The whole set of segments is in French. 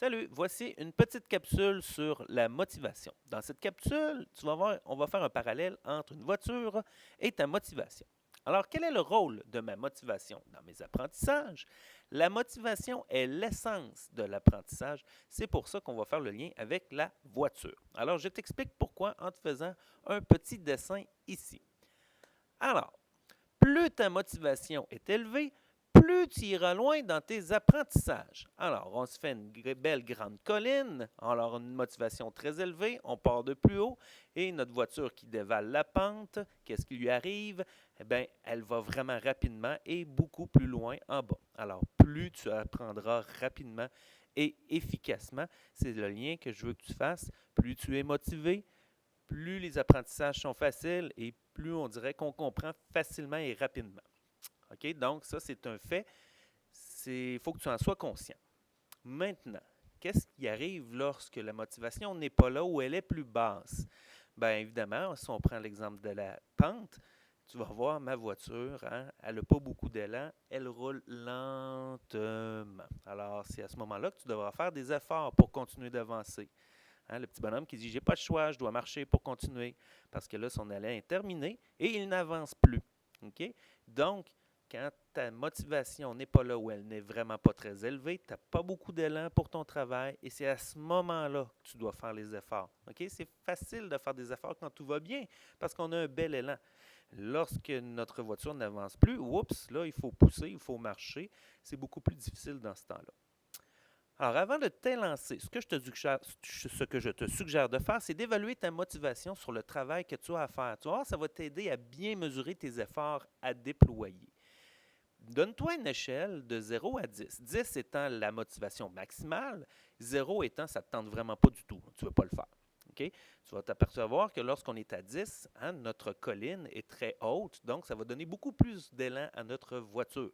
Salut, voici une petite capsule sur la motivation. Dans cette capsule, tu vas voir, on va faire un parallèle entre une voiture et ta motivation. Alors, quel est le rôle de ma motivation dans mes apprentissages? La motivation est l'essence de l'apprentissage. C'est pour ça qu'on va faire le lien avec la voiture. Alors, je t'explique pourquoi en te faisant un petit dessin ici. Alors, plus ta motivation est élevée, plus tu iras loin dans tes apprentissages. Alors, on se fait une belle grande colline, alors une motivation très élevée, on part de plus haut et notre voiture qui dévale la pente, qu'est-ce qui lui arrive? Eh bien, elle va vraiment rapidement et beaucoup plus loin en bas. Alors, plus tu apprendras rapidement et efficacement, c'est le lien que je veux que tu fasses, plus tu es motivé, plus les apprentissages sont faciles et plus on dirait qu'on comprend facilement et rapidement. OK? Donc, ça, c'est un fait. Il faut que tu en sois conscient. Maintenant, qu'est-ce qui arrive lorsque la motivation n'est pas là ou elle est plus basse? Bien, évidemment, si on prend l'exemple de la pente, tu vas voir ma voiture, hein, elle n'a pas beaucoup d'élan, elle roule lentement. Alors, c'est à ce moment-là que tu devras faire des efforts pour continuer d'avancer. Hein, le petit bonhomme qui dit j'ai pas de choix, je dois marcher pour continuer. Parce que là, son élan est terminé et il n'avance plus. OK? Donc, quand ta motivation n'est pas là ou elle n'est vraiment pas très élevée, tu n'as pas beaucoup d'élan pour ton travail et c'est à ce moment-là que tu dois faire les efforts. OK? C'est facile de faire des efforts quand tout va bien parce qu'on a un bel élan. Lorsque notre voiture n'avance plus, oups, là, il faut pousser, il faut marcher. C'est beaucoup plus difficile dans ce temps-là. Alors, avant de t'élancer, ce que je te suggère de faire, c'est d'évaluer ta motivation sur le travail que tu as à faire. Tu vas voir, ça va t'aider à bien mesurer tes efforts à déployer. Donne-toi une échelle de 0 à 10. 10 étant la motivation maximale, 0 étant ça ne te tente vraiment pas du tout. Tu ne veux pas le faire. Okay? Tu vas t'apercevoir que lorsqu'on est à 10, hein, notre colline est très haute, donc ça va donner beaucoup plus d'élan à notre voiture.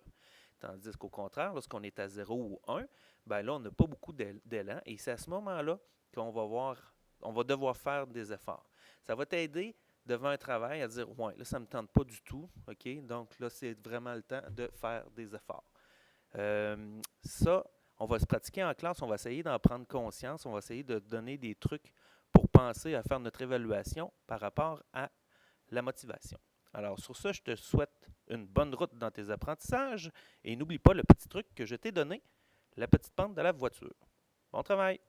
Tandis qu'au contraire, lorsqu'on est à 0 ou 1, ben là, on n'a pas beaucoup d'élan et c'est à ce moment-là qu'on va devoir faire des efforts. Ça va t'aider devant un travail à dire ouais, là, ça ne me tente pas du tout. OK? Donc là, c'est vraiment le temps de faire des efforts. Ça, on va se pratiquer en classe, on va essayer d'en prendre conscience, on va essayer de donner des trucs pour penser à faire notre évaluation par rapport à la motivation. Alors, sur ça, je te souhaite une bonne route dans tes apprentissages et n'oublie pas le petit truc que je t'ai donné, la petite pente de la voiture. Bon travail!